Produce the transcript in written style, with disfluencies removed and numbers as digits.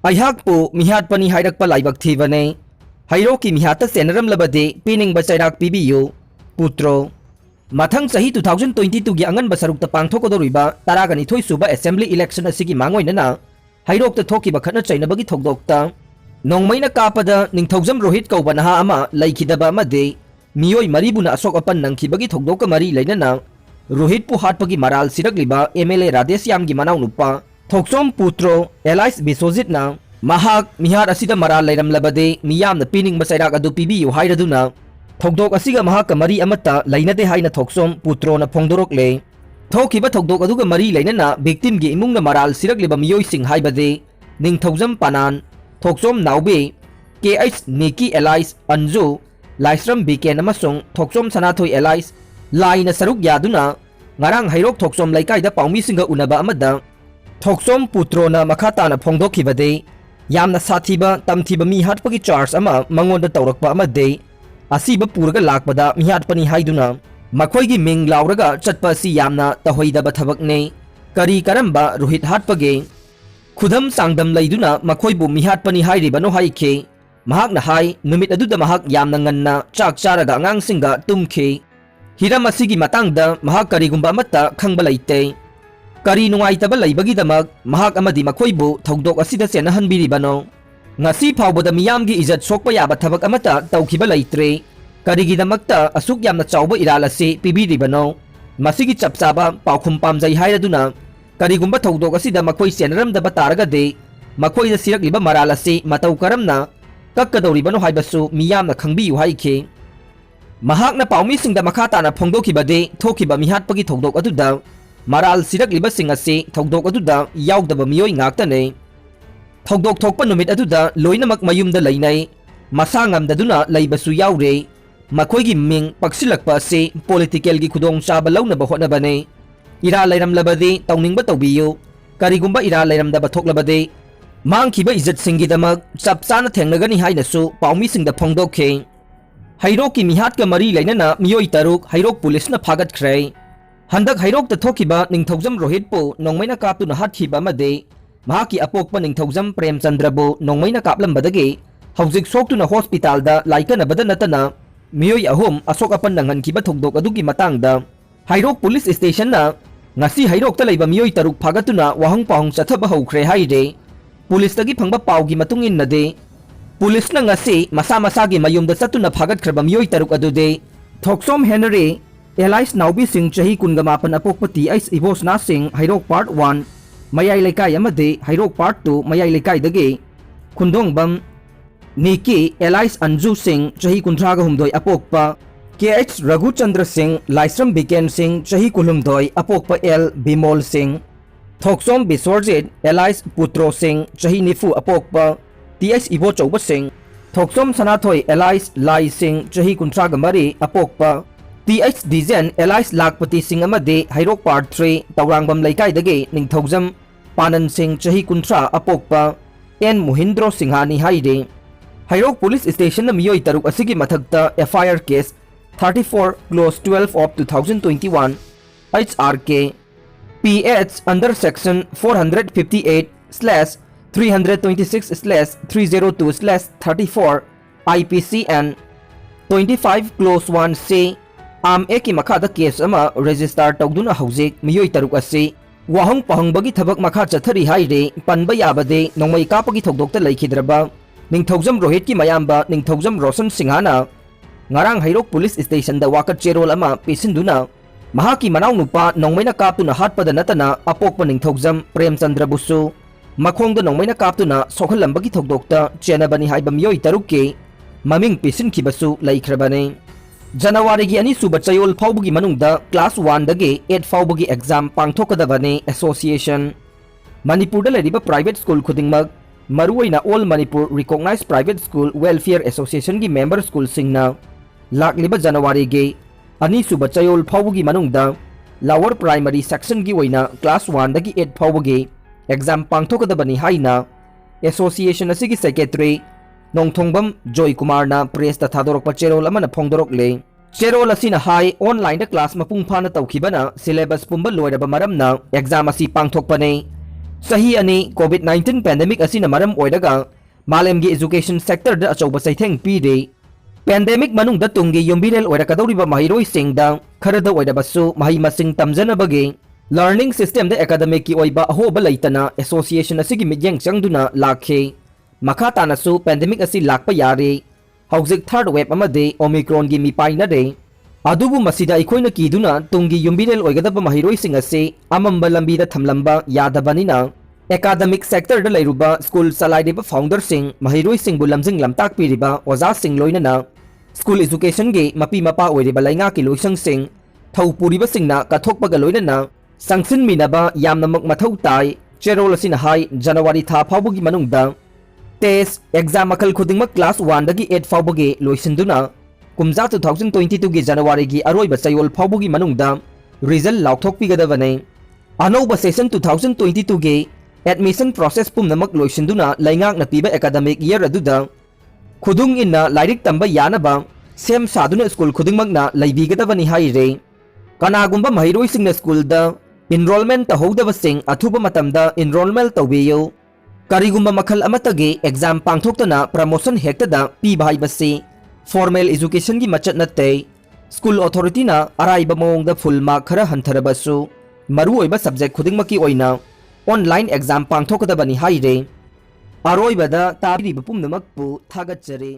अहू मिहाटपनी लाइबक थीबने हैरो की मिहात सेनरमलबदे पीनिंग चैराक पीबियु पुत्रो मथंग सही 2022 की अंगन सरुक पांथोकदोरिबा 12 सूब असेंबली इलेक्शन असिगी मांगोइनना हैरोक थोकिबा खतना चैनबगी थोकदोक्ता नोंमैना कापदा निंथौजम रोहित कौबा नहा अमा लैखिदबा अमदे मियोय मरीबुना अशोक अपन नंखिबगी थोकदोक मरी लैनना रोहित पु हाटपगी मराल सिरकलिबा एमएलए राधेश यामगी मनाउ नुपा थोकसोम पुत्रो एलाइस बिसोजितना महाक मिहार असिदा मराल लैरमलबदे मियामना पीनिंग चैराक अदु पीबियु हाइरदुना थोकदोक असिगा महाक मरी अमता लैनदे हाइना थोकसोम पुत्रोना फोंदोरकले थोकिबा थोकदोक अदुगा मरी लैनना विक्टिम गी इमुंगना मराल सिरकलिबा मियोयसिंग हाइबदे निंथौजम पानान थोकसोम नाउबे केएच निकी एलाइस अंजू लाइस्रम बीकेन अमसुंग थोकसोम सनाथोय एलाइस लाइना सरुक यादुना ngarang hairok thoksom laikai da paumi singa unaba amada thoksom putrona makhatana phongdokibade yamna sathiba tamthiba mi hatpagi charge ama mangonda tawrakpa amade asiba puraga lakpada mi hatpani haiduna makhoi gi ming lauraga chatpa si yamna tahoidaba thabakne kari karamba rohit hatpage khudam sangdam laiduna makhoi bu mi hatpani hairibano haike mahak na hai numit aduda mahak yamna nganna chak charaga angang singa tumkhe हिरम असिगी मतंगदा महाक करीगुंबा अमत्ता खंगबा लैते करी नुंगाइतबा लैबगीदमक महाक अमदि मखोइबु थौदोक असिदा सेनहनबिरिबनो ngasi फावबदा मियामगी इज्जत सोकपा याबा थबक अमता तौखिबा लैत्रे करीगीदमक्ता असुक यामना चावबा इराल असि पिबिरिबनो मसिगी चपचाबा पाउखुम पामजै हाइरदुना करीगुंबा थौदोक असिदा मखोइ सेनरमदबा तारगदे मखोइदा सिरकलिबा मराल असि मतौ करमना कक्कदौरिबनो हाइबसु मियामना खंगबियु हाइखे महाकना पाउमी सिंगदा मखाताना फोंदोखिबदे थोखिबा मिहाटपगी थौदोक अदुदा मराल सिरकलिबा सिंग असि थौदोक अदुदा याउदबा मियोय ngaktane थौदोक थोकपा नुमित अदुदा लोइनमक मयुमदा लैनै मसा ngamdaduna लैबसु याउरे मखोइगी मिंग पक्सिलकपा असि पॉलिटिकल गी खुदोंग चाबा लौनबा होटनबने इरा लैरमलबदे तौनिंगबा तौबियु करिगुंबा इरा लैरमदबा थोकलबदे मांगखिबा इज्जत सिंगीदमक चपचाना थेंगनगनी हाइनसु पाउमी सिंगदा फोंदोखे हैरोक की मिहात का मरी लैनना मियोय तरुक हैरोक पुलिस न फागत ख्रै हंदक हैरोक तथोखिबा निंथौजम रोहित पो नोंमैना कापतुना हातखिबा अमदे महाकी अपोकपा निंथौजम प्रेमचंद्रबु नोंमैना कापलंबदगे हौजिक सोक्तुना हॉस्पिटल दा लाइकनबदा नतना मियोय अहुम अशोक अपन नंगनखिबा थौदोक अदुगी मतंगदा हैरोक पुलिस स्टेशन ना ngasi हैरोक ता लैबा मियोय तरुक फागतुना वाहंग पाहंग चथबा हौख्रे हाइरे पुलिस तगी फंगबा पावगी मतुंग इन्नदे पुलिस न ngasi masa masa gi mayumda satuna phagat khraba miyoi taruk adude thoksom henry elais naubi sing chahi kungama pan apokpati ais ibosna sing hairok part 1 mayai lekai amade hairok part 2 mayai lekai dage khundong bam niki elais anju sing chahi kunthraga humdoi apokpa kh raghu chandra sing laisram biken sing chahi kulumdoi apokpa l bimol sing thoksom bisorjit elais putro sing chahi nifu apokpa TH Ibo Chauba Singh Thoksom Sanathoi Elais Lai Singh Chahi Kuntraga Mari Apokpa TH Dizen Elais Lakpati Singh Amade Hairok Part 3 Taurangbam Laikai Dage Ningthokjam Panan Singh Chahi Kuntra Apokpa N Muhindro Singhani Haide Hairok Police Station na Miyoy Taruk Asigi Mathagta FIR Case 34 Close 12 of 2021 HRK PH under Section 458/326/302/34 IPCN 25 Close 1 C आम ए की मखा the case अमा register तौदुना हौजिक मियोय तरुक असि वाहंग पहंगबगी थबक मखा चथरी हाइरे पनबा याबदे नोंमै कापगी थौदोक्ता लैखिद्रबा निंथौजम रोहित की मयामबा निंथौजम रोशन सिंहाना ngarang hairok police station da wakat cherol ama pisinduna mahaki manaw nupa nongmaina kaptuna hatpada natana apokpa ningthokjam premchandra busu makhongda nongmaina kaptuna sokhalambagi thokdokta chenabani haiba miyoi tarukke maming pisin kibasu laikhrabane January gi ani suba chayol phawbugi manungda class 1 dage 8 phawbugi exam pangthokadabane association Manipur da leriba private school khudingmak maruoina all Manipur recognized private school welfare association gi member school singna lakliba January ge ani suba chayol phawbugi manungda lower primary section gi oina class 1 dagi 8 phawbugi exam pangthokadabani haina association asigi secretary Nongthongbam Joy Kumar na press ta thadorok pa cherol amana phongdorok le cherol asina hai online da class mapung phana tawkhibana syllabus pumba loiraba maramna exam asi pangthokpane Sahi ani COVID-19 pandemic asina maram oidaga malemgi education sector da achauba saitheng pire. Pandemic manungda tunggi yumbirel oirakadoriba mahiroi singda kharada oidabasu mahi masing tamjanabagi learning system da academic ki oiba ahoba laitana association asigi midyang changduna lakhe. Makha tanasu pandemic asi lakpa yare. Hauzik third wave amade omicron gi mipainare. Adubu masida ikoina kiduna tunggi yumbirel oigadaba mahiroi sing ase amamba lambida thamlamba yadabanina academic sector da lairuba school salaidiba founder sing mahiroi sing bu lamjing lamtak piriba oza sing loinana school education ge mapi mapa oiriba lainga ki loisang sing thau puriba singna kathokpaga loinana sangsin minaba yamna mak mathau tai cherol asina hai January tha phawbugi manungda test exam makal khudingma class 1 dagi 8 phawbugi loisinduna kumza 2022 gi January gi aroiba sayol phawbugi manungda result laukthokpigadabane anauba session 2022 gi admission process pumnamak loisinduna laingak na piba academic year aduda khudung inna lairik tamba yanaba sem saduna school khudingmak na laibigadabani haire kanagumba mahiroi singna school da enrollment tahodaba sing athuba matamda enrollment tawbiyo karigumba makhal amatage exam pangthoktana promotion hektada piba haibase formal education gi machat natte school authority na araiba mawongda full mark khara hantharabasu maru oiba subject khudingmaki oina online exam pangthokadabani haire aroibada tabiriba pumnamakpu thagatjare